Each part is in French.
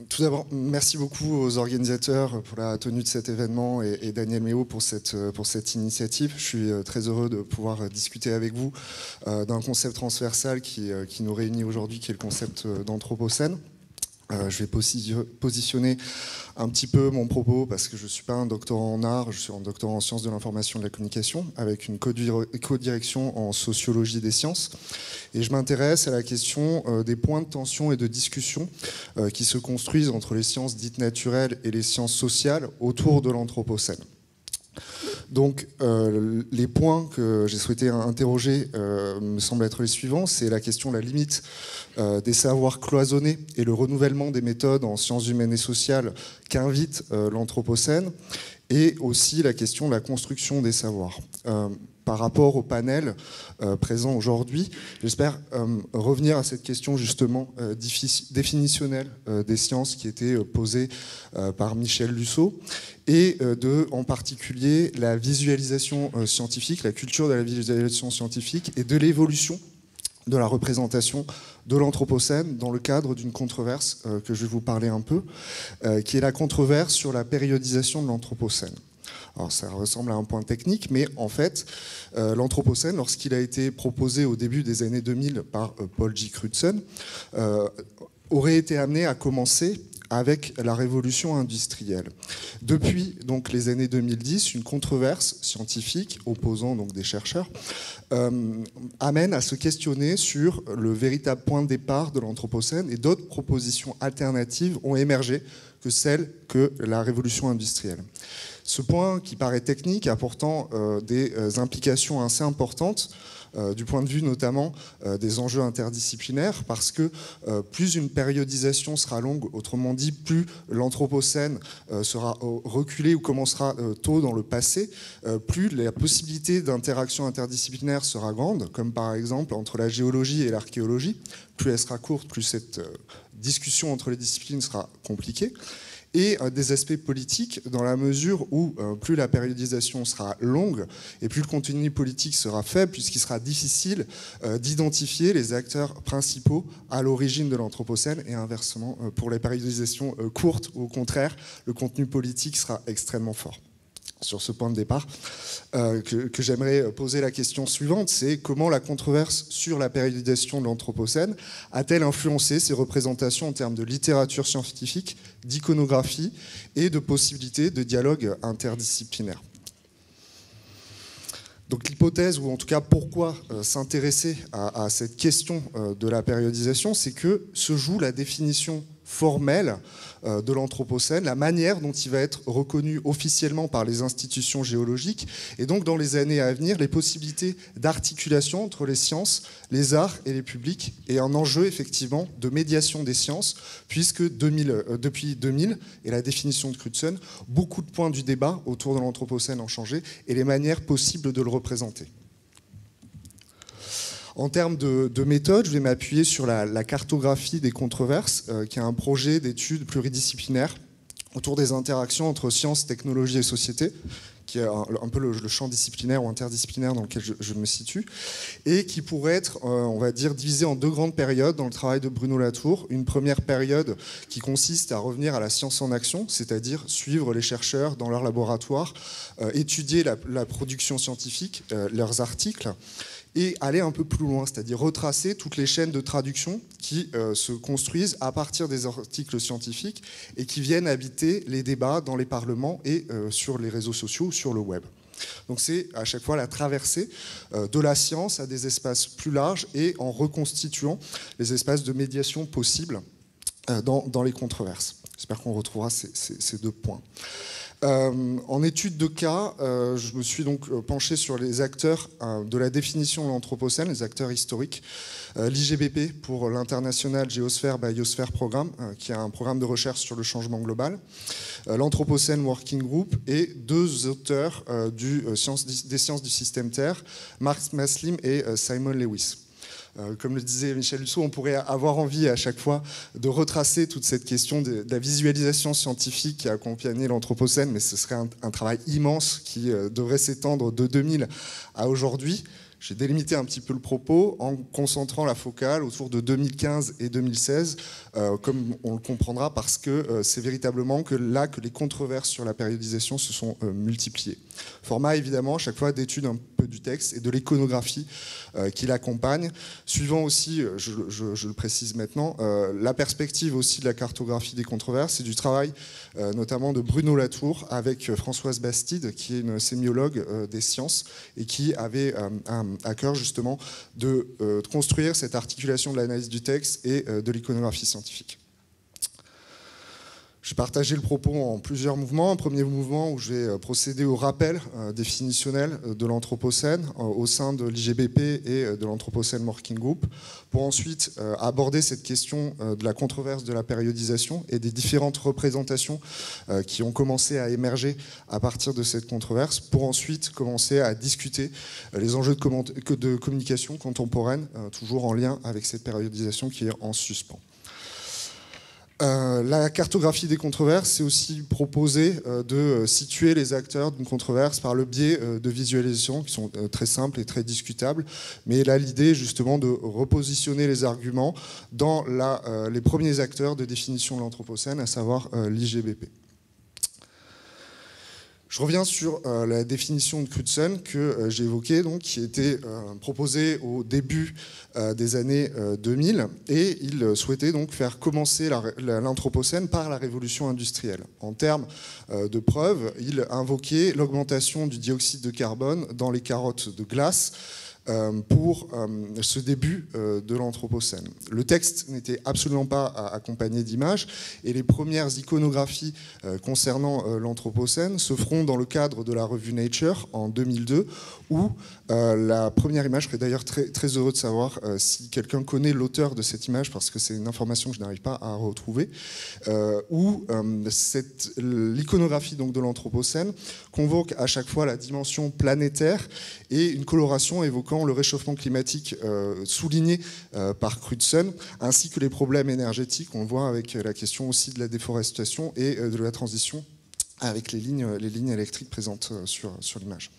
Tout d'abord, merci beaucoup aux organisateurs pour la tenue de cet événement et Daniel Méo pour cette initiative. Je suis très heureux de pouvoir discuter avec vous d'un concept transversal qui nous réunit aujourd'hui, qui est le concept d'Anthropocène. Je vais positionner un petit peu mon propos parce que je ne suis pas un doctorant en art, je suis un doctorant en sciences de l'information et de la communication avec une co-direction en sociologie des sciences. Et je m'intéresse à la question des points de tension et de discussion qui se construisent entre les sciences dites naturelles et les sciences sociales autour de l'Anthropocène. Donc les points que j'ai souhaité interroger me semblent être les suivants. C'est la question de la limite des savoirs cloisonnés et le renouvellement des méthodes en sciences humaines et sociales qu'invite l'Anthropocène, et aussi la question de la construction des savoirs. Par rapport au panel présent aujourd'hui, j'espère revenir à cette question justement définitionnelle des sciences qui était posée par Michel Lusseau, et en particulier la visualisation scientifique, la culture de la visualisation scientifique et de l'évolution de la représentation de l'Anthropocène dans le cadre d'une controverse que je vais vous parler un peu, qui est la controverse sur la périodisation de l'Anthropocène. Alors ça ressemble à un point technique, mais en fait, l'Anthropocène, lorsqu'il a été proposé au début des années 2000 par Paul J. Crutzen, aurait été amené à commencer avec la révolution industrielle. Depuis donc les années 2010, une controverse scientifique opposant donc des chercheurs amène à se questionner sur le véritable point de départ de l'Anthropocène, et d'autres propositions alternatives ont émergé que celles que la révolution industrielle. Ce point qui paraît technique a pourtant des implications assez importantes du point de vue notamment des enjeux interdisciplinaires, parce que plus une périodisation sera longue, autrement dit, plus l'Anthropocène sera reculé ou commencera tôt dans le passé, plus la possibilité d'interaction interdisciplinaire sera grande, comme par exemple entre la géologie et l'archéologie. Plus elle sera courte, plus cette discussion entre les disciplines sera compliquée. Et des aspects politiques, dans la mesure où plus la périodisation sera longue et plus le contenu politique sera faible, puisqu'il sera difficile d'identifier les acteurs principaux à l'origine de l'Anthropocène, et inversement, pour les périodisations courtes, au contraire, le contenu politique sera extrêmement fort. Sur ce point de départ, que j'aimerais poser la question suivante, c'est comment la controverse sur la périodisation de l'Anthropocène a-t-elle influencé ces représentations en termes de littérature scientifique, d'iconographie et de possibilités de dialogue interdisciplinaire. Donc l'hypothèse, ou en tout cas pourquoi s'intéresser à cette question de la périodisation, c'est que se joue la définition formelle de l'Anthropocène, la manière dont il va être reconnu officiellement par les institutions géologiques, et donc dans les années à venir, les possibilités d'articulation entre les sciences, les arts et les publics, et un enjeu effectivement de médiation des sciences, puisque depuis 2000, et la définition de Crutzen, beaucoup de points du débat autour de l'Anthropocène ont changé, et les manières possibles de le représenter. En termes de méthode, je vais m'appuyer sur la cartographie des controverses, qui est un projet d'études pluridisciplinaires autour des interactions entre sciences, technologies et société, qui est un peu le champ disciplinaire ou interdisciplinaire dans lequel je me situe, et qui pourrait être, on va dire, divisé en deux grandes périodes dans le travail de Bruno Latour. Une première période qui consiste à revenir à la science en action, c'est-à-dire suivre les chercheurs dans leur laboratoire, étudier la production scientifique, leurs articles, et aller un peu plus loin, c'est-à-dire retracer toutes les chaînes de traduction qui se construisent à partir des articles scientifiques et qui viennent habiter les débats dans les parlements et sur les réseaux sociaux, sur le web. Donc c'est à chaque fois la traversée de la science à des espaces plus larges et en reconstituant les espaces de médiation possibles dans les controverses. J'espère qu'on retrouvera ces deux points. En étude de cas, je me suis donc penché sur les acteurs de la définition de l'Anthropocène, les acteurs historiques. L'IGBP pour l'International Geosphere Biosphere Programme, qui est un programme de recherche sur le changement global. L'Anthropocène Working Group et deux auteurs des sciences du système Terre, Mark Maslim et Simon Lewis. Comme le disait Michel Lusseau, on pourrait avoir envie à chaque fois de retracer toute cette question de la visualisation scientifique qui a accompagné l'Anthropocène, mais ce serait un travail immense qui devrait s'étendre de 2000 à aujourd'hui. J'ai délimité un petit peu le propos en concentrant la focale autour de 2015 et 2016, comme on le comprendra, parce que c'est véritablement là que les controverses sur la périodisation se sont multipliées. Format évidemment, chaque fois d'étude un peu du texte et de l'iconographie qui l'accompagne, suivant aussi, je le précise maintenant, la perspective aussi de la cartographie des controverses et du travail notamment de Bruno Latour avec Françoise Bastide, qui est une sémiologue des sciences et qui avait à cœur justement de construire cette articulation de l'analyse du texte et de l'iconographie scientifique. J'ai partagé le propos en plusieurs mouvements. Un premier mouvement où je vais procéder au rappel définitionnel de l'Anthropocène au sein de l'IGBP et de l'Anthropocène Working Group, pour ensuite aborder cette question de la controverse de la périodisation et des différentes représentations qui ont commencé à émerger à partir de cette controverse, pour ensuite commencer à discuter les enjeux de communication contemporaine, toujours en lien avec cette périodisation qui est en suspens. La cartographie des controverses, c'est aussi proposer de situer les acteurs d'une controverse par le biais de visualisations qui sont très simples et très discutables. Mais là, l'idée est justement de repositionner les arguments dans les premiers acteurs de définition de l'Anthropocène, à savoir l'IGBP. Je reviens sur la définition de Crutzen que j'ai évoquée, donc, qui était proposée au début des années 2000, et il souhaitait donc faire commencer l'Anthropocène par la révolution industrielle. En termes de preuves, il invoquait l'augmentation du dioxyde de carbone dans les carottes de glace pour ce début de l'Anthropocène. Le texte n'était absolument pas accompagné d'images et les premières iconographies concernant l'Anthropocène se feront dans le cadre de la revue Nature en 2002, où la première image, je serais d'ailleurs très, très heureux de savoir si quelqu'un connaît l'auteur de cette image, parce que c'est une information que je n'arrive pas à retrouver, où l'iconographie de l'Anthropocène convoque à chaque fois la dimension planétaire et une coloration évoquant le réchauffement climatique souligné par Crutzen, ainsi que les problèmes énergétiques, on le voit avec la question aussi de la déforestation et de la transition avec les lignes électriques présentes sur l'image.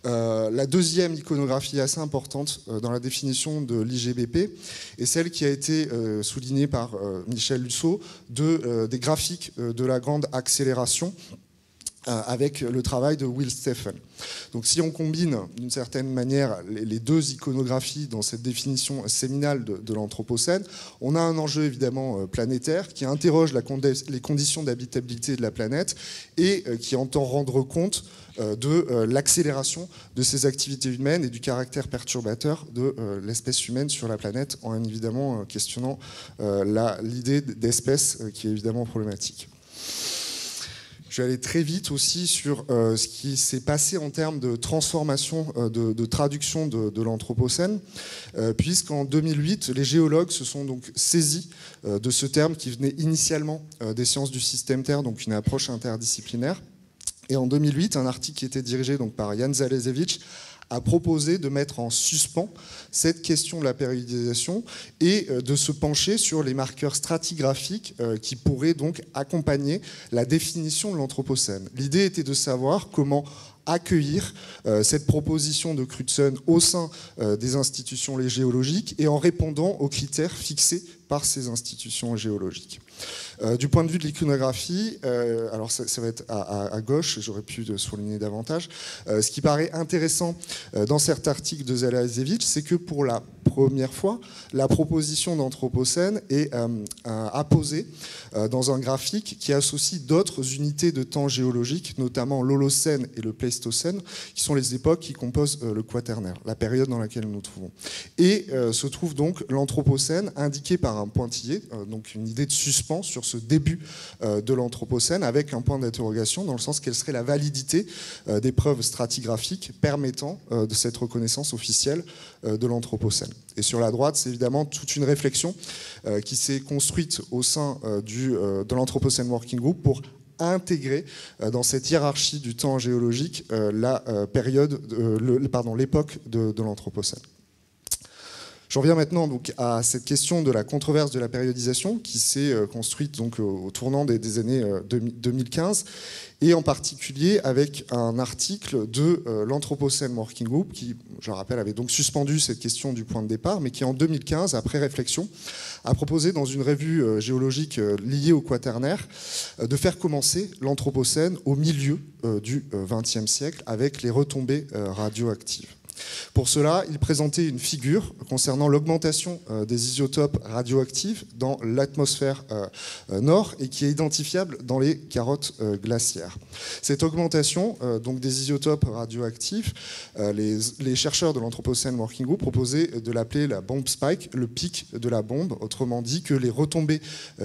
La deuxième iconographie assez importante dans la définition de l'IGBP est celle qui a été soulignée par Michel Lusso des graphiques de la grande accélération, avec le travail de Will Stephen. Donc si on combine d'une certaine manière les deux iconographies dans cette définition séminale de l'Anthropocène, on a un enjeu évidemment planétaire qui interroge les conditions d'habitabilité de la planète et qui entend rendre compte de l'accélération de ces activités humaines et du caractère perturbateur de l'espèce humaine sur la planète, en évidemment questionnant l'idée d'espèce qui est évidemment problématique. Je vais aller très vite aussi sur ce qui s'est passé en termes de transformation, de traduction de l'Anthropocène, puisqu'en 2008, les géologues se sont donc saisis de ce terme qui venait initialement des sciences du système Terre, donc une approche interdisciplinaire. Et en 2008, un article qui était dirigé donc par Jan Zalesiewicz a proposé de mettre en suspens cette question de la périodisation et de se pencher sur les marqueurs stratigraphiques qui pourraient donc accompagner la définition de l'Anthropocène. L'idée était de savoir comment accueillir cette proposition de Crutzen au sein des institutions géologiques et en répondant aux critères fixés par ces institutions géologiques. Du point de vue de l'iconographie, alors ça va être à gauche, j'aurais pu le souligner davantage, ce qui paraît intéressant dans cet article de Zalesiewicz, c'est que pour la première fois, la proposition d'Anthropocène est apposée dans un graphique qui associe d'autres unités de temps géologique, notamment l'Holocène et le Pléistocène, qui sont les époques qui composent le Quaternaire, la période dans laquelle nous nous trouvons. Et se trouve donc l'Anthropocène indiqué par un pointillé, donc une idée de suspens sur ce début de l'Anthropocène, avec un point d'interrogation dans le sens quelle serait la validité des preuves stratigraphiques permettant de cette reconnaissance officielle de l'Anthropocène. Et sur la droite, c'est évidemment toute une réflexion qui s'est construite au sein de l'Anthropocène Working Group pour intégrer dans cette hiérarchie du temps géologique l'époque de l'Anthropocène. Je reviens maintenant donc à cette question de la controverse de la périodisation qui s'est construite donc au tournant des années 2015, et en particulier avec un article de l'Anthropocène Working Group qui, je le rappelle, avait donc suspendu cette question du point de départ, mais qui en 2015, après réflexion, a proposé dans une revue géologique liée au Quaternaire de faire commencer l'Anthropocène au milieu du XXe siècle avec les retombées radioactives. Pour cela, il présentait une figure concernant l'augmentation des isotopes radioactifs dans l'atmosphère nord et qui est identifiable dans les carottes glaciaires. Cette augmentation donc des isotopes radioactifs, les chercheurs de l'Anthropocène Working Group proposaient de l'appeler la bomb spike, le pic de la bombe, autrement dit que les retombées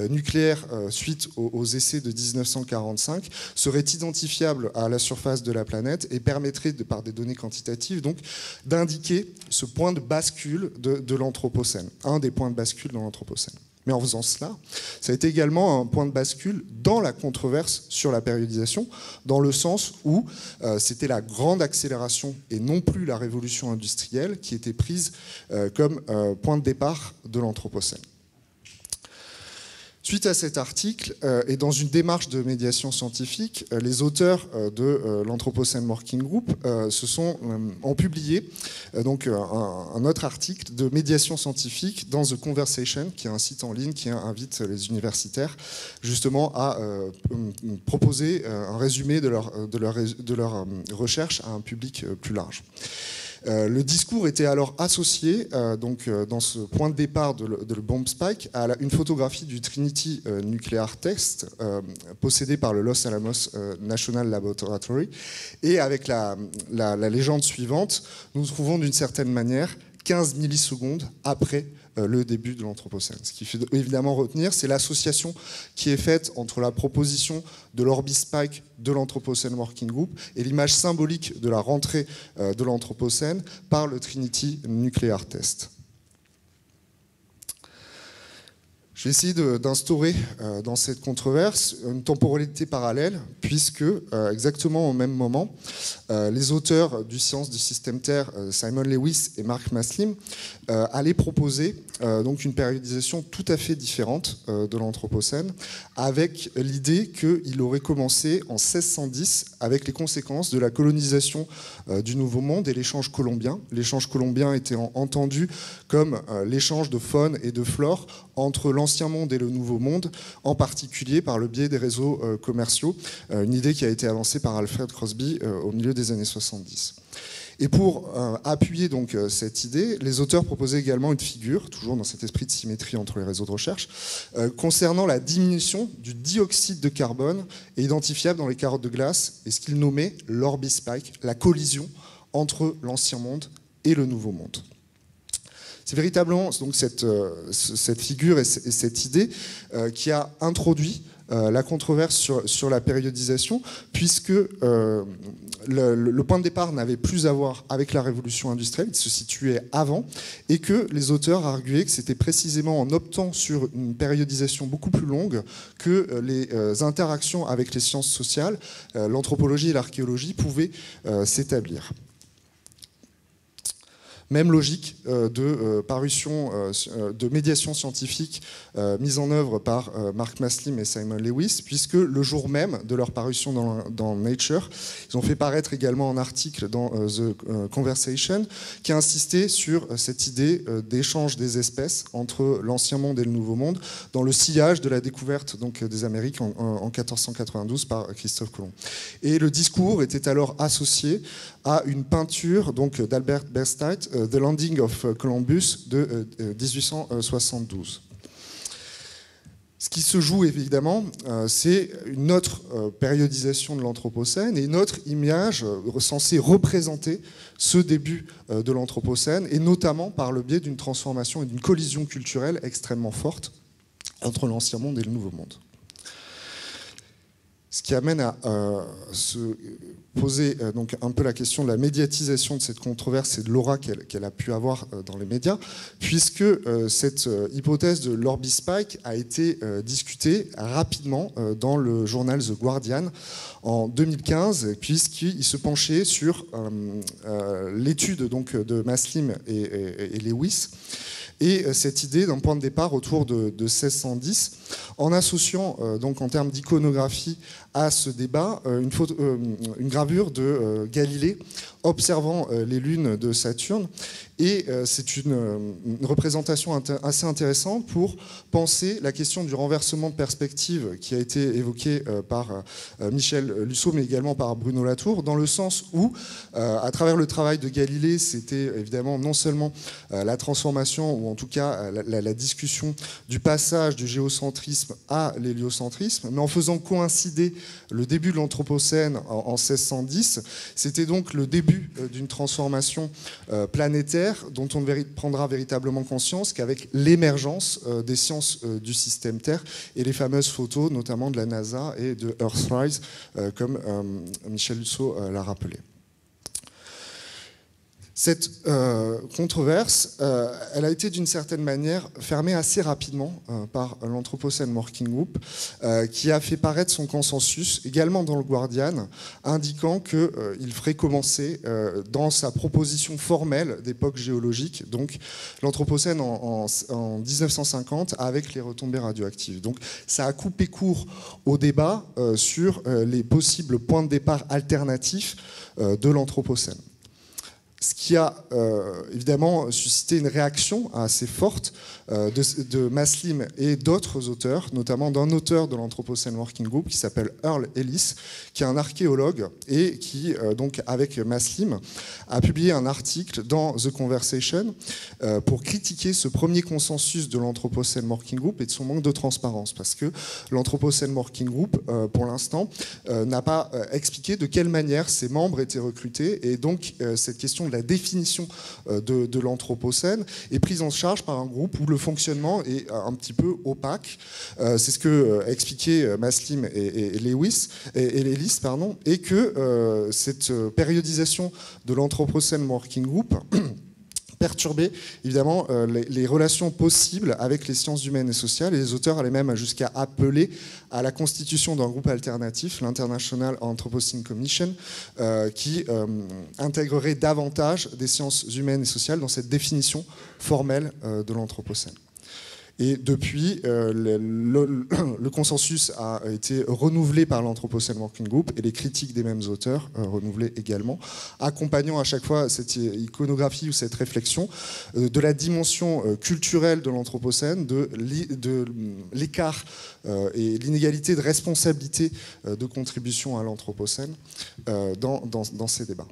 nucléaires suite aux essais de 1945 seraient identifiables à la surface de la planète et permettraient, par des données quantitatives, donc d'indiquer ce point de bascule de l'Anthropocène, un des points de bascule dans l'Anthropocène. Mais en faisant cela, ça a été également un point de bascule dans la controverse sur la périodisation, dans le sens où c'était la grande accélération et non plus la révolution industrielle qui était prise comme point de départ de l'Anthropocène. Suite à cet article, et dans une démarche de médiation scientifique, les auteurs de l'Anthropocène Working Group ont publié donc un autre article de médiation scientifique dans The Conversation, qui est un site en ligne qui invite les universitaires justement à proposer un résumé de leur recherche à un public plus large. Le discours était alors associé, dans ce point de départ de le bomb spike, à une photographie du Trinity Nuclear Test possédé par le Los Alamos National Laboratory. Et avec la légende suivante, nous trouvons d'une certaine manière 15 millisecondes après le début de l'Anthropocène. Ce qu'il faut évidemment retenir, c'est l'association qui est faite entre la proposition de l'Orbispike de l'Anthropocène Working Group et l'image symbolique de la rentrée de l'Anthropocène par le Trinity Nuclear Test. Je vais essayer d'instaurer dans cette controverse une temporalité parallèle, puisque exactement au même moment, les auteurs du Science du système Terre, Simon Lewis et Mark Maslim, allaient proposer donc une périodisation tout à fait différente de l'Anthropocène, avec l'idée qu'il aurait commencé en 1610 avec les conséquences de la colonisation du Nouveau Monde et l'échange colombien. L'échange colombien était entendu comme l'échange de faune et de flore entre l'Ancien Monde et le Nouveau Monde, en particulier par le biais des réseaux commerciaux, une idée qui a été avancée par Alfred Crosby au milieu des années 70. Et pour appuyer donc cette idée, les auteurs proposaient également une figure, toujours dans cet esprit de symétrie entre les réseaux de recherche, concernant la diminution du dioxyde de carbone et identifiable dans les carottes de glace, et ce qu'ils nommaient l'Orbispike, la collision entre l'Ancien Monde et le Nouveau Monde. C'est véritablement donc cette figure et cette idée qui a introduit la controverse sur la périodisation, puisque le point de départ n'avait plus à voir avec la révolution industrielle, il se situait avant, et que les auteurs arguaient que c'était précisément en optant sur une périodisation beaucoup plus longue que les interactions avec les sciences sociales, l'anthropologie et l'archéologie pouvaient s'établir. Même logique de parution, de médiation scientifique mise en œuvre par Mark Maslim et Simon Lewis, puisque le jour même de leur parution dans Nature, ils ont fait paraître également un article dans The Conversation qui a insisté sur cette idée d'échange des espèces entre l'Ancien Monde et le Nouveau Monde dans le sillage de la découverte donc, des Amériques en 1492 par Christophe Colomb. Et le discours était alors associé à une peinture d'Albert Bierstadt, The Landing of Columbus de 1872. Ce qui se joue évidemment, c'est une autre périodisation de l'Anthropocène et une autre image censée représenter ce début de l'Anthropocène, et notamment par le biais d'une transformation et d'une collision culturelle extrêmement forte entre l'Ancien Monde et le Nouveau Monde. Ce qui amène à se poser donc un peu la question de la médiatisation de cette controverse et de l'aura qu'elle a pu avoir dans les médias, puisque cette hypothèse de l'Orbispike a été discutée rapidement dans le journal The Guardian en 2015, puisqu'il se penchait sur l'étude donc de Maslim et Lewis, et cette idée d'un point de départ autour de 1610, en associant donc en termes d'iconographie à ce débat une gravure de Galilée observant les lunes de Saturne. Et c'est une représentation assez intéressante pour penser la question du renversement de perspective qui a été évoquée par Michel Lusso, mais également par Bruno Latour, dans le sens où, à travers le travail de Galilée, c'était évidemment non seulement la transformation, ou en tout cas la discussion du passage du géocentrisme à l'héliocentrisme, mais en faisant coïncider le début de l'Anthropocène en 1610, c'était donc le début d'une transformation planétaire dont on prendra véritablement conscience qu'avec l'émergence des sciences du système Terre et les fameuses photos, notamment de la NASA et de Earthrise, comme Michel Lusso l'a rappelé. Cette controverse, elle a été d'une certaine manière fermée assez rapidement par l'Anthropocène Working Group, qui a fait paraître son consensus, également dans le Guardian, indiquant qu'il ferait commencer dans sa proposition formelle d'époque géologique, donc l'Anthropocène en 1950, avec les retombées radioactives. Donc ça a coupé court au débat sur les possibles points de départ alternatifs de l'Anthropocène. Ce qui a évidemment suscité une réaction assez forte de Maslim et d'autres auteurs, notamment d'un auteur de l'Anthropocène Working Group qui s'appelle Earl Ellis, qui est un archéologue et qui, donc avec Maslim, a publié un article dans The Conversation pour critiquer ce premier consensus de l'Anthropocène Working Group et de son manque de transparence, parce que l'Anthropocène Working Group, pour l'instant, n'a pas expliqué de quelle manière ses membres étaient recrutés, et donc cette question de la définition de l'Anthropocène est prise en charge par un groupe où le fonctionnement est un petit peu opaque. C'est ce que expliquaient Maslim et Ellis, et que cette périodisation de l'Anthropocène Working Group perturber évidemment les relations possibles avec les sciences humaines et sociales, et les auteurs allaient même jusqu'à appeler à la constitution d'un groupe alternatif, l'International Anthropocene Commission, qui intégrerait davantage des sciences humaines et sociales dans cette définition formelle de l'Anthropocène. Et depuis, le consensus a été renouvelé par l'Anthropocène Working Group et les critiques des mêmes auteurs renouvelées également, accompagnant à chaque fois cette iconographie ou cette réflexion de la dimension culturelle de l'Anthropocène, de l'écart et l'inégalité de responsabilité de contribution à l'Anthropocène dans ces débats.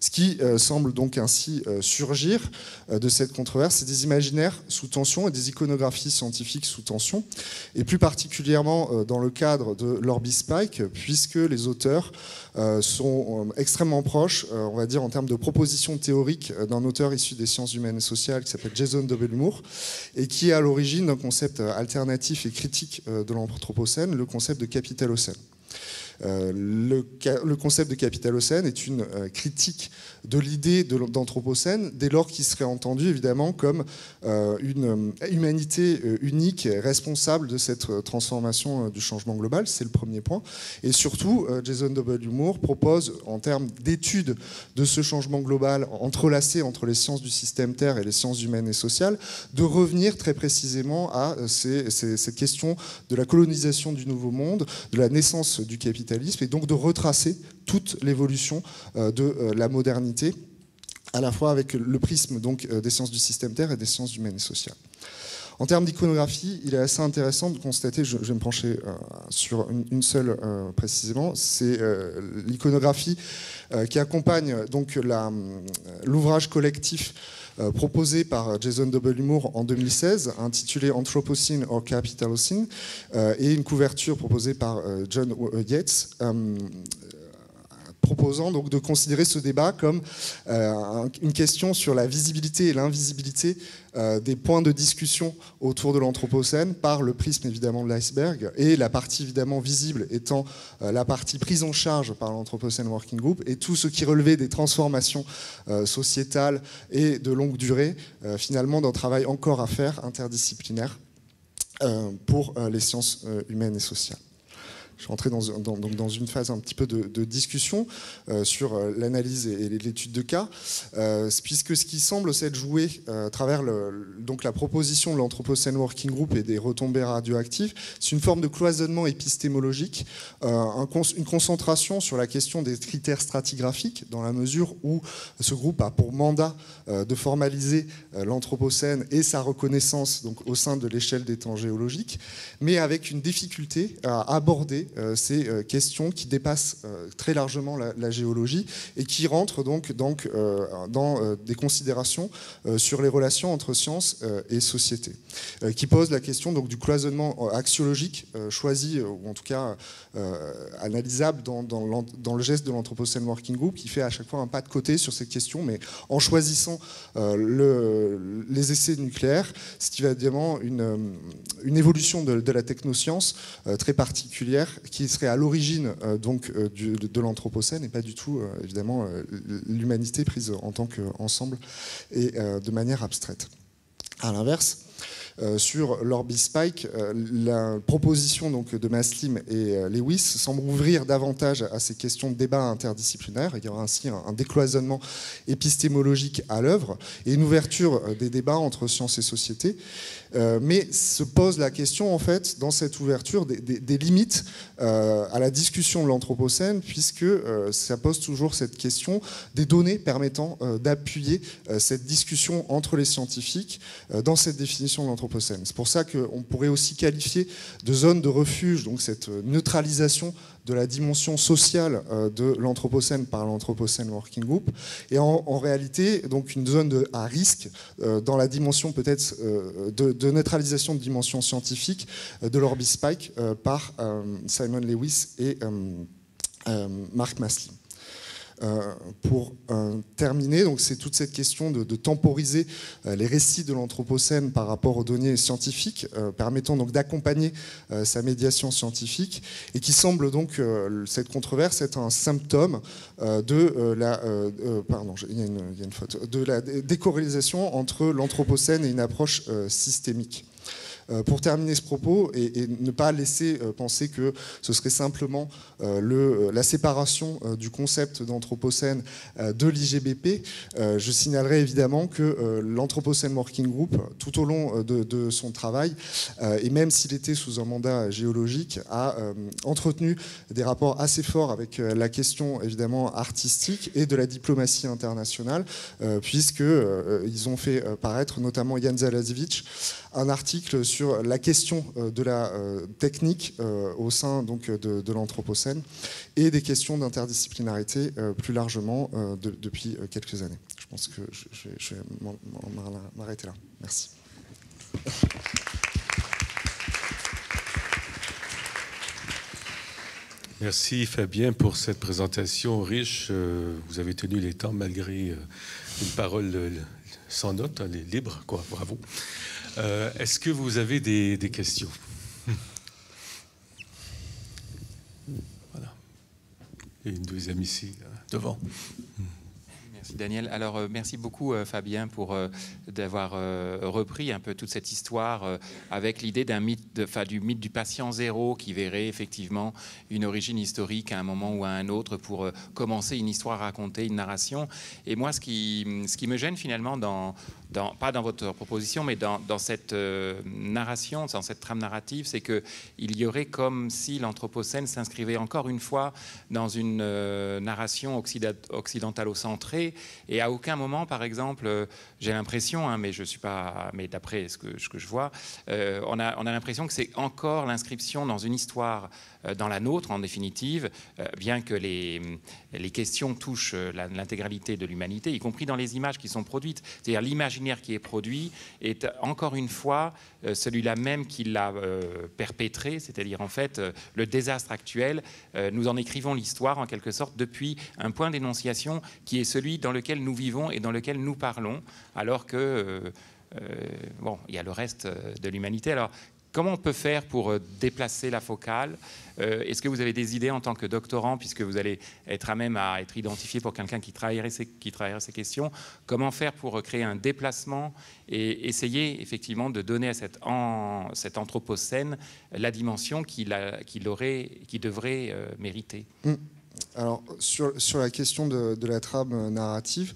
Ce qui semble donc ainsi surgir de cette controverse, c'est des imaginaires sous tension et des iconographies scientifiques sous tension, et plus particulièrement dans le cadre de l'Orbis Pike, puisque les auteurs sont extrêmement proches, on va dire en termes de propositions théoriques, d'un auteur issu des sciences humaines et sociales qui s'appelle Jason W. Moore, et qui est à l'origine d'un concept alternatif et critique de l'Anthropocène, le concept de Capitalocène. Le concept de Capitalocène est une critique de l'idée d'Anthropocène, dès lors qu'il serait entendu évidemment comme une humanité unique, responsable de cette transformation du changement global. C'est le premier point. Et surtout, Jason W. Moore propose, en termes d'études de ce changement global entrelacé entre les sciences du système Terre et les sciences humaines et sociales, de revenir très précisément à cette question de la colonisation du Nouveau Monde, de la naissance du capitalisme, et donc de retracer toute l'évolution de la modernité, à la fois avec le prisme donc, des sciences du système Terre et des sciences humaines et sociales. En termes d'iconographie, il est assez intéressant de constater, je vais me pencher sur une seule précisément, c'est l'iconographie qui accompagne donc l'ouvrage collectif proposé par Jason W. Moore en 2016, intitulé Anthropocene or Capitalocene, et une couverture proposée par John Yates, proposant donc de considérer ce débat comme une question sur la visibilité et l'invisibilité des points de discussion autour de l'Anthropocène par le prisme évidemment de l'iceberg, et la partie évidemment visible étant la partie prise en charge par l'Anthropocène Working Group, et tout ce qui relevait des transformations sociétales et de longue durée, finalement d'un travail encore à faire interdisciplinaire pour les sciences humaines et sociales. je suis entré dans une phase un petit peu de discussion sur l'analyse et l'étude de cas, puisque ce qui semble s'être joué à travers donc la proposition de l'Anthropocène Working Group et des retombées radioactives, c'est une forme de cloisonnement épistémologique, une concentration sur la question des critères stratigraphiques, dans la mesure où ce groupe a pour mandat de formaliser l'Anthropocène et sa reconnaissance donc, au sein de l'échelle des temps géologiques, mais avec une difficulté à aborder ces questions qui dépassent très largement la géologie et qui rentrent donc dans des considérations sur les relations entre sciences et société, qui posent la question donc, du cloisonnement axiologique choisi, ou en tout cas analysable dans le geste de l'Anthropocène Working Group, qui fait à chaque fois un pas de côté sur cette question, mais en choisissant les essais nucléaires, ce qui va évidemment une évolution de la technoscience très particulière qui serait à l'origine de l'Anthropocène et pas du tout évidemment l'humanité prise en tant qu'ensemble et de manière abstraite. À l'inverse, sur l'Orbispike, la proposition donc, de Maslim et Lewis semble ouvrir davantage à ces questions de débat interdisciplinaire. Il y aura ainsi un décloisonnement épistémologique à l'œuvre et une ouverture des débats entre sciences et société. Mais se pose la question, en fait, dans cette ouverture, des limites à la discussion de l'Anthropocène, puisque ça pose toujours cette question des données permettant d'appuyer cette discussion entre les scientifiques dans cette définition de l'Anthropocène. C'est pour ça qu'on pourrait aussi qualifier de zone de refuge, donc cette neutralisation de la dimension sociale de l'Anthropocène par l'Anthropocène Working Group, et en réalité donc une zone à risque dans la dimension peut-être de neutralisation de dimension scientifique de l'Orbispike par Simon Lewis et Mark Maslim. Pour terminer, donc c'est toute cette question de temporiser les récits de l'Anthropocène par rapport aux données scientifiques, permettant donc d'accompagner sa médiation scientifique, et qui semble donc cette controverse être un symptôme de la décorrélation entre l'Anthropocène et une approche systémique. Pour terminer ce propos et ne pas laisser penser que ce serait simplement la séparation du concept d'Anthropocène de l'IGBP, je signalerai évidemment que l'Anthropocène Working Group, tout au long de son travail, et même s'il était sous un mandat géologique, a entretenu des rapports assez forts avec la question évidemment artistique et de la diplomatie internationale, puisqu'ils ont fait paraître, notamment Jan Zalasiewicz, un article sur la question de la technique au sein donc, de l'Anthropocène et des questions d'interdisciplinarité plus largement depuis quelques années. Je pense que je vais m'arrêter là. Merci. Merci Fabien pour cette présentation riche. Vous avez tenu les temps malgré une parole sans note, libre, quoi. Bravo. Est-ce que vous avez des questions? Voilà. Et une deuxième ici, devant. Merci Daniel. Alors merci beaucoup Fabien pour d'avoir repris un peu toute cette histoire avec l'idée d'un mythe, du mythe du patient zéro qui verrait effectivement une origine historique à un moment ou à un autre pour commencer une histoire à raconter, une narration. Et moi ce qui me gêne finalement pas dans votre proposition, mais dans cette narration, dans cette trame narrative, c'est qu'il y aurait comme si l'Anthropocène s'inscrivait encore une fois dans une narration occidentalo-centrée, et à aucun moment, par exemple, j'ai l'impression, mais je suis pas, mais d'après ce que je vois, on a l'impression que c'est encore l'inscription dans une histoire, dans la nôtre en définitive, bien que les questions touchent l'intégralité de l'humanité, y compris dans les images qui sont produites. C'est-à-dire l'imaginaire qui est produit est encore une fois celui-là même qui l'a perpétré, c'est-à-dire en fait le désastre actuel, nous en écrivons l'histoire en quelque sorte depuis un point d'énonciation qui est celui dans lequel nous vivons et dans lequel nous parlons, alors que bon, il y a le reste de l'humanité. Alors comment on peut faire pour déplacer la focale? Est-ce que vous avez des idées en tant que doctorant, puisque vous allez être à même à être identifié pour quelqu'un qui travaillerait ces questions? Comment faire pour créer un déplacement et essayer effectivement de donner à cet anthropocène la dimension qu'il devrait mériter? Alors, sur la question de la trame narrative,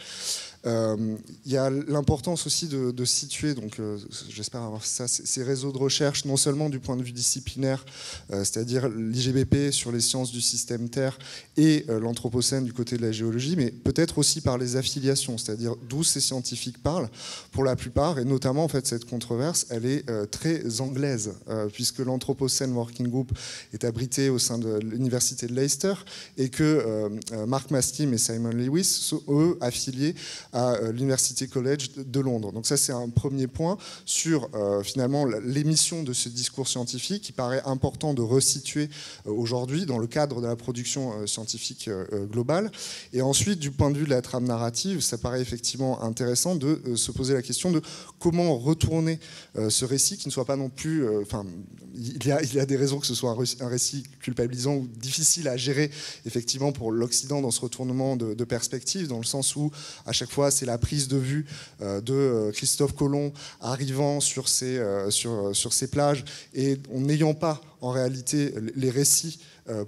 il y a l'importance aussi de situer, donc j'espère avoir ça, ces réseaux de recherche, non seulement du point de vue disciplinaire, c'est-à-dire l'IGBP sur les sciences du système Terre et l'Anthropocène du côté de la géologie, mais peut-être aussi par les affiliations, c'est-à-dire d'où ces scientifiques parlent, pour la plupart, et notamment en fait cette controverse, elle est très anglaise, puisque l'Anthropocène Working Group est abrité au sein de l'université de Leicester, et que Mark Mastim et Simon Lewis sont eux affiliés à l'University College de Londres. Donc ça, c'est un premier point sur finalement l'émission de ce discours scientifique qui paraît important de resituer aujourd'hui dans le cadre de la production scientifique globale. Et ensuite, du point de vue de la trame narrative, ça paraît effectivement intéressant de se poser la question de comment retourner ce récit qui ne soit pas non plus... il y a des raisons que ce soit un récit culpabilisant ou difficile à gérer effectivement pour l'Occident dans ce retournement de perspective, dans le sens où à chaque fois c'est la prise de vue de Christophe Colomb arrivant sur ces plages et en n'ayant pas en réalité les récits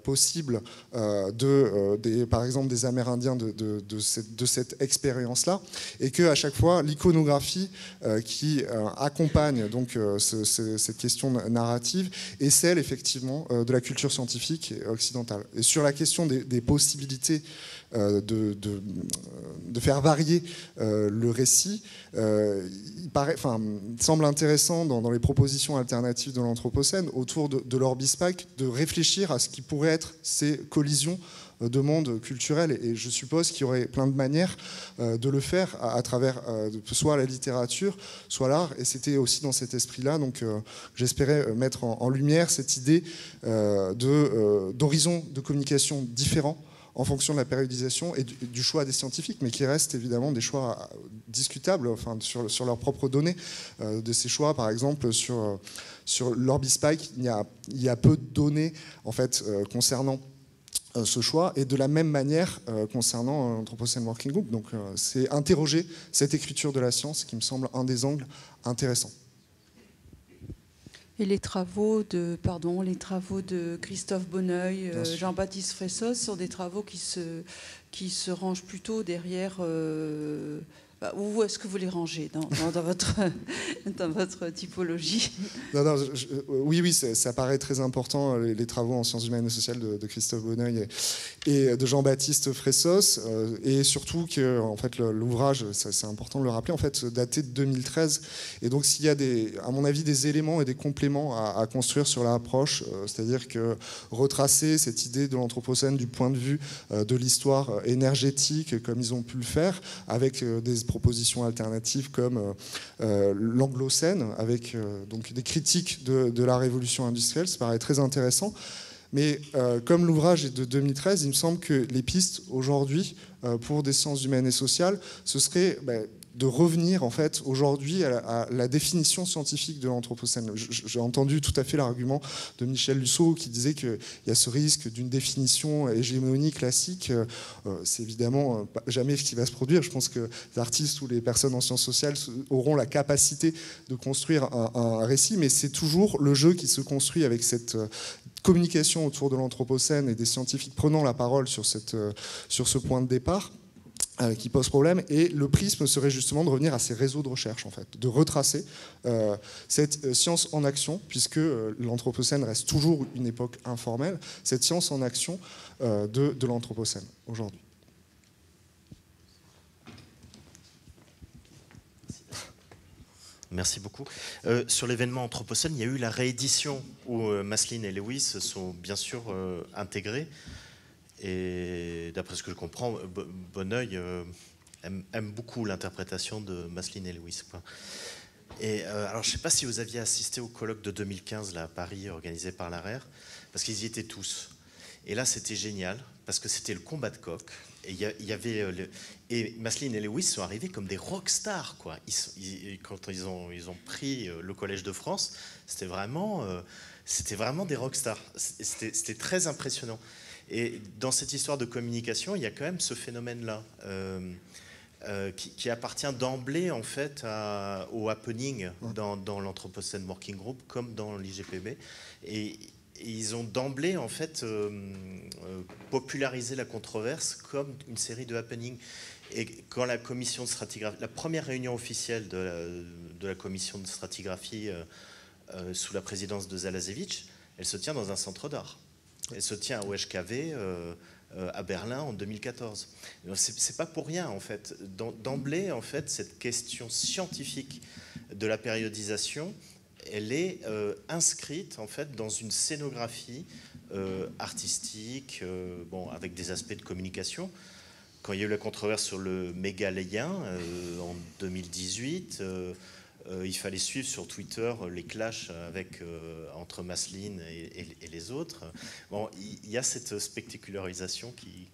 possibles par exemple des Amérindiens de cette expérience-là, et qu'à chaque fois l'iconographie qui accompagne donc cette question narrative est celle effectivement de la culture scientifique occidentale. Et sur la question des possibilités de faire varier le récit, il semble intéressant dans les propositions alternatives de l'Anthropocène autour de l'Orbispac de réfléchir à ce qui pourrait être ces collisions de monde culturel, et je suppose qu'il y aurait plein de manières de le faire à travers soit la littérature, soit l'art, et c'était aussi dans cet esprit-là donc j'espérais mettre en lumière cette idée d'horizons de communication différents en fonction de la périodisation et du choix des scientifiques, mais qui restent évidemment des choix discutables sur leurs propres données. De ces choix, par exemple, sur l'Orbispac, il y a peu de données en fait, concernant ce choix, et de la même manière concernant l'Anthropocène Working Group. Donc c'est interroger cette écriture de la science qui me semble un des angles intéressants. Et les travaux de Christophe Bonneuil, Jean-Baptiste Fressos sont des travaux qui se rangent plutôt derrière... où est-ce que vous les rangez dans votre typologie? Oui, ça paraît très important, les travaux en sciences humaines et sociales de Christophe Bonneuil et de Jean-Baptiste Fressos, et surtout que en fait, l'ouvrage, c'est important de le rappeler, en fait, daté de 2013. Et donc, s'il y a, à mon avis, des éléments et des compléments à construire sur l'approche, c'est-à-dire que retracer cette idée de l'Anthropocène du point de vue de l'histoire énergétique, comme ils ont pu le faire, avec des propositions alternatives comme l'Anglocène, avec donc des critiques de la révolution industrielle, ça paraît très intéressant. Mais comme l'ouvrage est de 2013, il me semble que les pistes aujourd'hui pour des sciences humaines et sociales, ce serait de revenir en fait aujourd'hui à la définition scientifique de l'Anthropocène. J'ai entendu tout à fait l'argument de Michel Lusseau qui disait qu'il y a ce risque d'une définition hégémonique classique. C'est évidemment jamais ce qui va se produire. Je pense que les artistes ou les personnes en sciences sociales auront la capacité de construire un récit, mais c'est toujours le jeu qui se construit avec cette communication autour de l'Anthropocène et des scientifiques prenant la parole sur ce point de départ qui pose problème. Et le prisme serait justement de revenir à ces réseaux de recherche, en fait, de retracer cette science en action, puisque l'Anthropocène reste toujours une époque informelle, cette science en action de l'Anthropocène aujourd'hui. Merci beaucoup. Sur l'événement Anthropocène, il y a eu la réédition où Maslin et Lewis sont bien sûr intégrés. Et d'après ce que je comprends, Bonneuil aime beaucoup l'interprétation de Maslin et Lewis. Et alors, je ne sais pas si vous aviez assisté au colloque de 2015 là, à Paris, organisé par l'ARER, parce qu'ils y étaient tous. Et là, c'était génial, parce que c'était le combat de coq. Et il y avait et Masseline et Lewis sont arrivés comme des rockstars, quoi. Quand ils ont pris le Collège de France, c'était vraiment des rockstars. C'était très impressionnant. Et dans cette histoire de communication, il y a quand même ce phénomène-là qui appartient d'emblée en fait au happening dans l'Anthropocène Working Group comme dans l'IGPB. Et ils ont d'emblée en fait popularisé la controverse comme une série de happenings. Et quand la commission de stratigraphie, la première réunion officielle de la commission de stratigraphie sous la présidence de Zalazevitch, elle se tient dans un centre d'art. Elle se tient au HKV à Berlin en 2014. C'est pas pour rien en fait. D'emblée en fait, cette question scientifique de la périodisation, elle est inscrite en fait dans une scénographie artistique, avec des aspects de communication. Quand il y a eu la controverse sur le mégaléien en 2018, il fallait suivre sur Twitter les clashs entre Masseline et les autres. Bon, il y a cette spectacularisation qui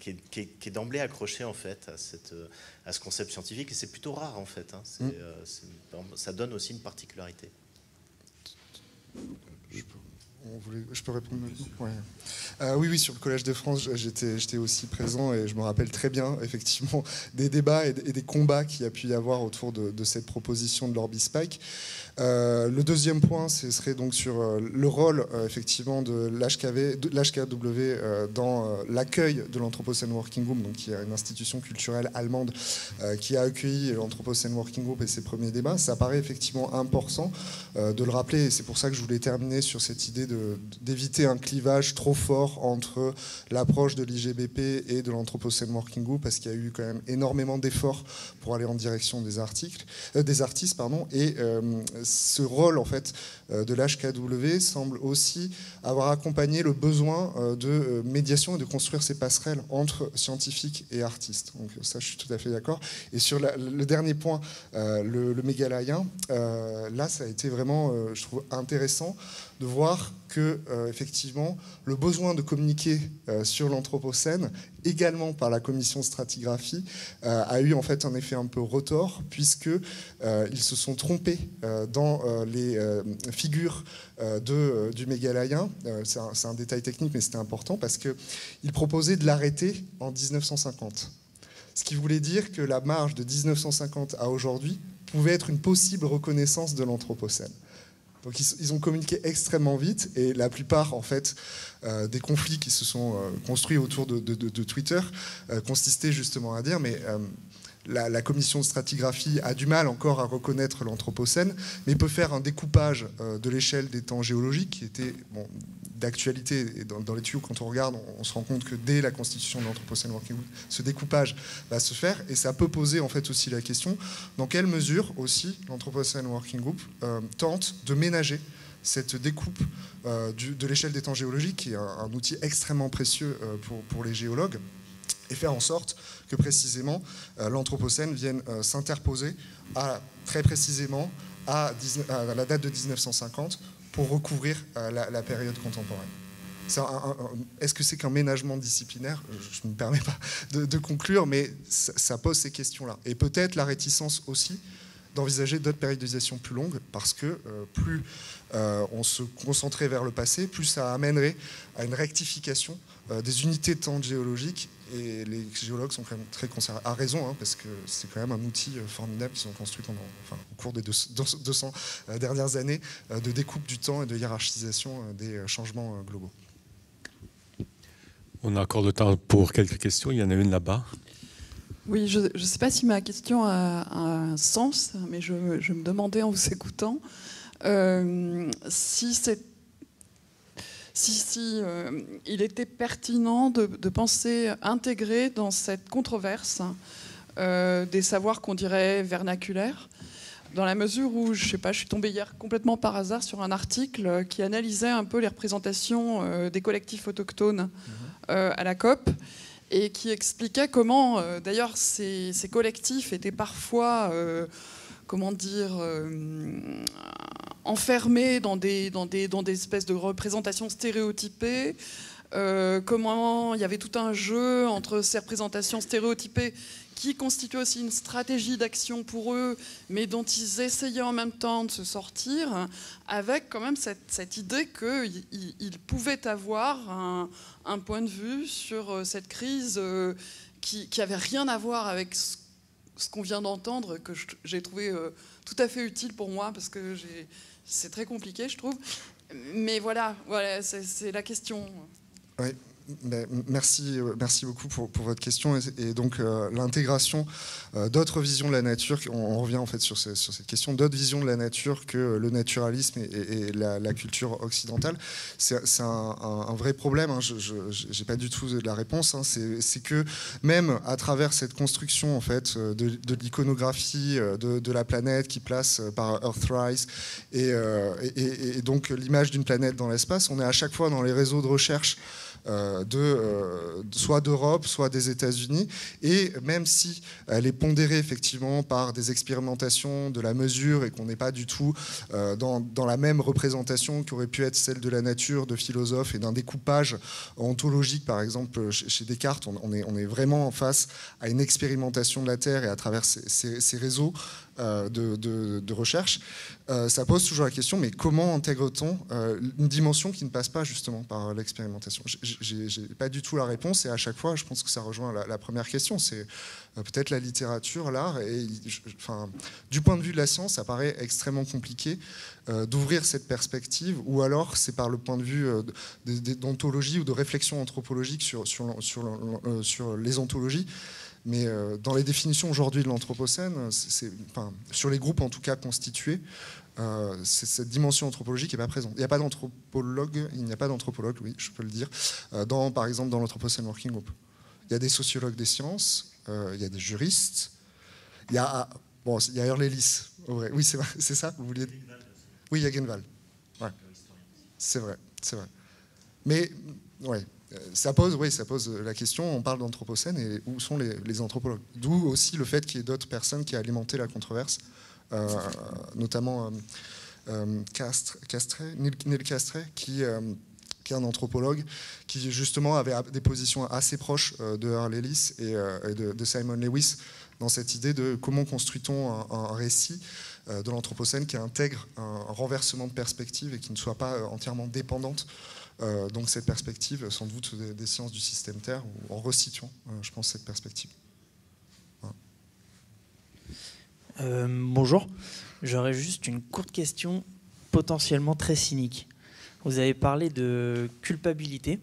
est d'emblée accrochée en fait à ce concept scientifique, et c'est plutôt rare en fait. Hein. Ça donne aussi une particularité. Je peux répondre maintenant ? Ouais. Oui, sur le Collège de France, j'étais aussi présent et je me rappelle très bien, effectivement, des débats et des combats qu'il y a pu y avoir autour de cette proposition de l'Orbispike. Le deuxième point, ce serait donc sur le rôle, effectivement, de l'HKW dans l'accueil de l'Anthropocène Working Group, donc qui est une institution culturelle allemande qui a accueilli l'Anthropocène Working Group et ses premiers débats. Ça paraît effectivement important de le rappeler, et c'est pour ça que je voulais terminer sur cette idée d'éviter un clivage trop fort entre l'approche de l'IGBP et de l'Anthropocène Working Group, parce qu'il y a eu quand même énormément d'efforts pour aller en direction des artistes, et ce rôle en fait de l'HKW semble aussi avoir accompagné le besoin de médiation et de construire ces passerelles entre scientifiques et artistes. Donc ça, je suis tout à fait d'accord. Et sur le dernier point, le mégalaïen, là, ça a été vraiment, je trouve, intéressant de voir que effectivement le besoin de communiquer sur l'Anthropocène, également par la commission de stratigraphie, a eu en fait un effet un peu retors, puisque ils se sont trompés dans les figures du mégalaïen. C'est un détail technique, mais c'était important parce qu'ils proposaient de l'arrêter en 1950. Ce qui voulait dire que la marge de 1950 à aujourd'hui pouvait être une possible reconnaissance de l'Anthropocène. Donc ils ont communiqué extrêmement vite, et la plupart en fait des conflits qui se sont construits autour de Twitter consistaient justement à dire la commission de stratigraphie a du mal encore à reconnaître l'Anthropocène, mais peut faire un découpage de l'échelle des temps géologiques qui était d'actualité. Et dans les tuyaux, quand on regarde, on se rend compte que dès la constitution de l'Anthropocène Working Group, ce découpage va se faire, et ça peut poser en fait aussi la question dans quelle mesure aussi l'Anthropocène Working Group tente de ménager cette découpe de l'échelle des temps géologiques, qui est un outil extrêmement précieux pour les géologues, et faire en sorte que précisément l'Anthropocène vienne s'interposer très précisément à la date de 1950 pour recouvrir la période contemporaine. Est-ce que c'est qu'un ménagement disciplinaire ? Je ne me permets pas de conclure, mais ça pose ces questions-là. Et peut-être la réticence aussi d'envisager d'autres périodisations plus longues, parce que plus on se concentrait vers le passé, plus ça amènerait à une rectification des unités de temps géologiques, et les géologues sont quand même très concernés, à raison, parce que c'est quand même un outil formidable qu'ils ont construit au cours des 200 dernières années de découpe du temps et de hiérarchisation des changements globaux. On a encore le temps pour quelques questions. Il y en a une là-bas. Oui, je ne sais pas si ma question a un sens, mais je me demandais en vous écoutant si il était pertinent de penser intégrer dans cette controverse des savoirs qu'on dirait vernaculaires, dans la mesure où, je sais pas, je suis tombée hier complètement par hasard sur un article qui analysait un peu les représentations des collectifs autochtones à la COP, et qui expliquait comment, d'ailleurs, ces collectifs étaient parfois, enfermés dans des espèces de représentations stéréotypées, comment il y avait tout un jeu entre ces représentations stéréotypées qui constituaient aussi une stratégie d'action pour eux, mais dont ils essayaient en même temps de se sortir, avec quand même cette idée qu'ils pouvaient avoir un point de vue sur cette crise qui n'avait rien à voir avec ce qu'on vient d'entendre, que j'ai trouvé tout à fait utile pour moi, parce que c'est très compliqué, je trouve. Mais voilà c'est la question. Oui. Merci beaucoup pour votre question. Et donc l'intégration d'autres visions de la nature, on revient en fait sur cette question, d'autres visions de la nature que le naturalisme et la culture occidentale, c'est un vrai problème. Hein. Je n'ai pas du tout de la réponse. Hein. C'est que même à travers cette construction en fait de l'iconographie de la planète qui place par Earthrise et donc l'image d'une planète dans l'espace, on est à chaque fois dans les réseaux de recherche soit d'Europe, soit des États-Unis, et même si elle est pondérée effectivement par des expérimentations de la mesure et qu'on n'est pas du tout dans la même représentation qu'aurait pu être celle de la nature, de philosophes et d'un découpage ontologique, par exemple chez Descartes, on est vraiment en face à une expérimentation de la Terre et à travers ces réseaux de recherche, ça pose toujours la question, mais comment intègre-t-on une dimension qui ne passe pas justement par l'expérimentation? J'ai pas du tout la réponse, et à chaque fois, je pense que ça rejoint la première question, c'est peut-être la littérature, l'art, et du point de vue de la science, ça paraît extrêmement compliqué d'ouvrir cette perspective, ou alors c'est par le point de vue d'ontologie ou de réflexion anthropologique sur les ontologies. Mais dans les définitions aujourd'hui de l'Anthropocène, sur les groupes en tout cas constitués, cette dimension anthropologique n'est pas présente. Il n'y a pas d'anthropologue, oui, je peux le dire, par exemple dans l'Anthropocène Working Group. Il y a des sociologues des sciences, il y a des juristes, il y a Earle-Ellis. Oui, c'est vrai, c'est ça, vous vouliez dire? Oui, il y a Genval. Ouais. C'est vrai. Mais, ouais. Ça pose la question, on parle d'Anthropocène et où sont les anthropologues? D'où aussi le fait qu'il y ait d'autres personnes qui aient alimenté la controverse, notamment Neil Castré, qui est un anthropologue, qui justement avait des positions assez proches de Earle-Ellis et de Simon Lewis, dans cette idée de comment construit-on un récit de l'Anthropocène qui intègre un renversement de perspective et qui ne soit pas entièrement dépendante. Donc cette perspective, sans doute, des sciences du système Terre, ou en resituant, je pense, cette perspective. Voilà. Bonjour, j'aurais juste une courte question potentiellement très cynique. Vous avez parlé de culpabilité.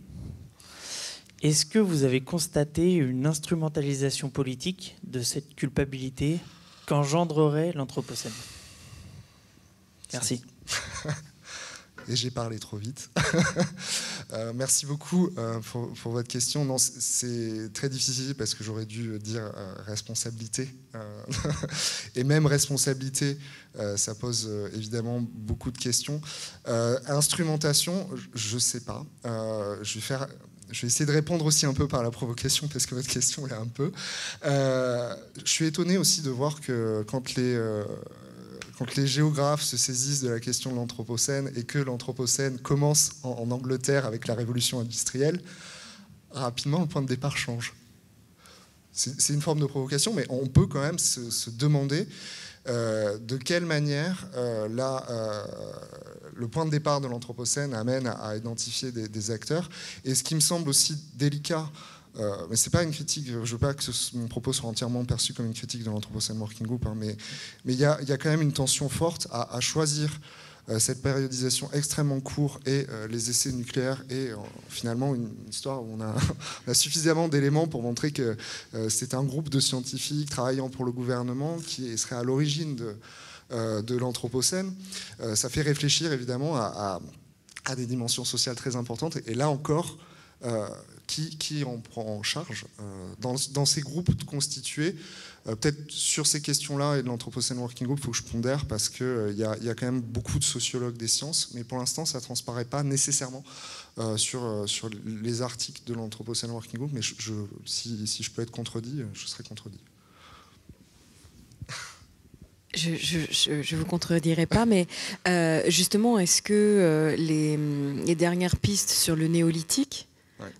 Est-ce que vous avez constaté une instrumentalisation politique de cette culpabilité qu'engendrerait l'Anthropocène? Merci. Et j'ai parlé trop vite. Merci beaucoup pour votre question. Non, c'est très difficile parce que j'aurais dû dire responsabilité. Et même responsabilité, ça pose évidemment beaucoup de questions. Instrumentation, je ne sais pas. Je vais essayer de répondre aussi un peu par la provocation parce que votre question est un peu. Je suis étonné aussi de voir que quand les géographes se saisissent de la question de l'Anthropocène et que l'Anthropocène commence en Angleterre avec la révolution industrielle, rapidement le point de départ change. C'est une forme de provocation, mais on peut quand même se demander de quelle manière le point de départ de l'Anthropocène amène à identifier des acteurs. Et ce qui me semble aussi délicat, mais c'est pas une critique, je veux pas que mon propos soit entièrement perçu comme une critique de l'Anthropocène Working Group, hein, mais il y a quand même une tension forte à choisir cette périodisation extrêmement courte et les essais nucléaires et finalement une histoire où on a suffisamment d'éléments pour montrer que c'est un groupe de scientifiques travaillant pour le gouvernement qui serait à l'origine de l'Anthropocène. Ça fait réfléchir évidemment à des dimensions sociales très importantes, et là encore qui en prend en charge dans ces groupes constitués. Peut-être sur ces questions-là et de l'Anthropocène Working Group, il faut que je pondère parce qu'il y a quand même beaucoup de sociologues des sciences, mais pour l'instant, ça ne transparaît pas nécessairement sur les articles de l'Anthropocène Working Group, mais si je peux être contredit, je serai contredit. Je vous contredirai pas, mais justement, est-ce que les dernières pistes sur le néolithique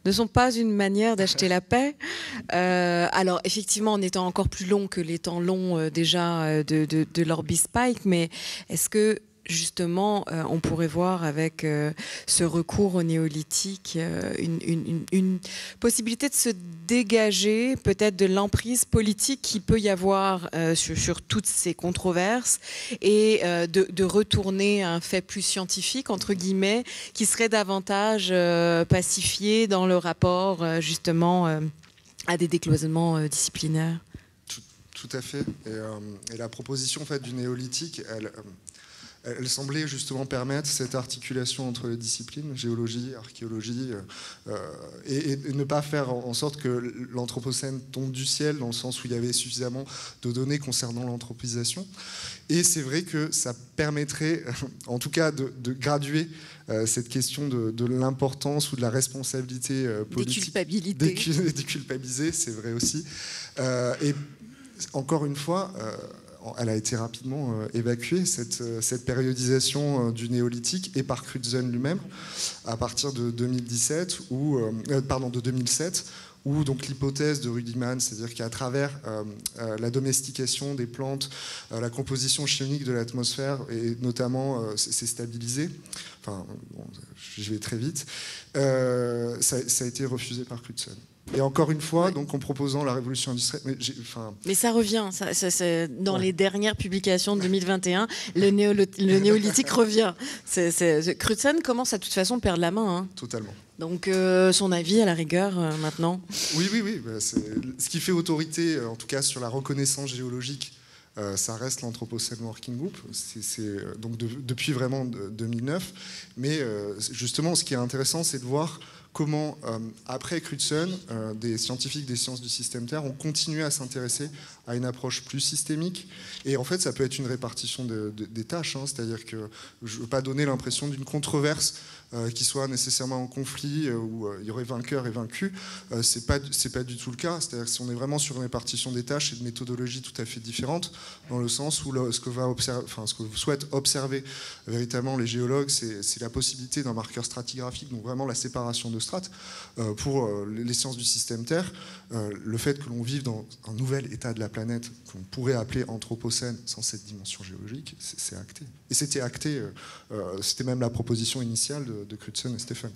ne sont pas une manière d'acheter la paix. Alors effectivement, en étant encore plus long que les temps longs déjà de l'Orbis Pike, mais est-ce que justement, on pourrait voir avec ce recours au néolithique une possibilité de se dégager peut-être de l'emprise politique qu'il peut y avoir sur toutes ces controverses et de retourner à un fait plus scientifique, entre guillemets, qui serait davantage pacifié dans le rapport justement à des décloisonnements disciplinaires. Tout à fait. Et la proposition en fait, du néolithique, elle semblait justement permettre cette articulation entre les disciplines, géologie, archéologie, et ne pas faire en sorte que l'Anthropocène tombe du ciel, dans le sens où il y avait suffisamment de données concernant l'anthropisation. Et c'est vrai que ça permettrait, en tout cas, de graduer cette question de l'importance ou de la responsabilité politique. Déculpabiliser, c'est vrai aussi. Et encore une fois... elle a été rapidement évacuée, cette périodisation du néolithique, et par Crutzen lui-même, à partir de 2007, où donc l'hypothèse de Ruddiman, c'est-à-dire qu'à travers la domestication des plantes, la composition chimique de l'atmosphère, et notamment c'est stabilisé, enfin, bon, je vais très vite, ça a été refusé par Crutzen. Et encore une fois, donc en proposant la révolution industrielle... Mais ça revient, dans les dernières publications de 2021, le néolithique revient. Crutzen commence à toute façon perdre la main. Hein. Totalement. Donc son avis à la rigueur maintenant. Oui. Ce qui fait autorité, en tout cas sur la reconnaissance géologique, ça reste l'Anthropocène Working Group, donc depuis vraiment 2009. Mais justement, ce qui est intéressant, c'est de voir comment, après Crutzen, des scientifiques des sciences du système Terre ont continué à s'intéresser à une approche plus systémique. Et en fait, ça peut être une répartition des tâches, hein, c'est-à-dire que je ne veux pas donner l'impression d'une controverse qui soit nécessairement en conflit, où il y aurait vainqueur et vaincu. C'est pas du tout le cas. C'est-à-dire que si on est vraiment sur une répartition des tâches et de méthodologies tout à fait différentes, dans le sens où ce que souhaitent observer véritablement les géologues, c'est la possibilité d'un marqueur stratigraphique, donc vraiment la séparation de strates. Pour les sciences du système Terre, le fait que l'on vive dans un nouvel état de la planète qu'on pourrait appeler Anthropocène sans cette dimension géologique, c'est acté. Et c'était acté, c'était même la proposition initiale de Crutzen et Stephen.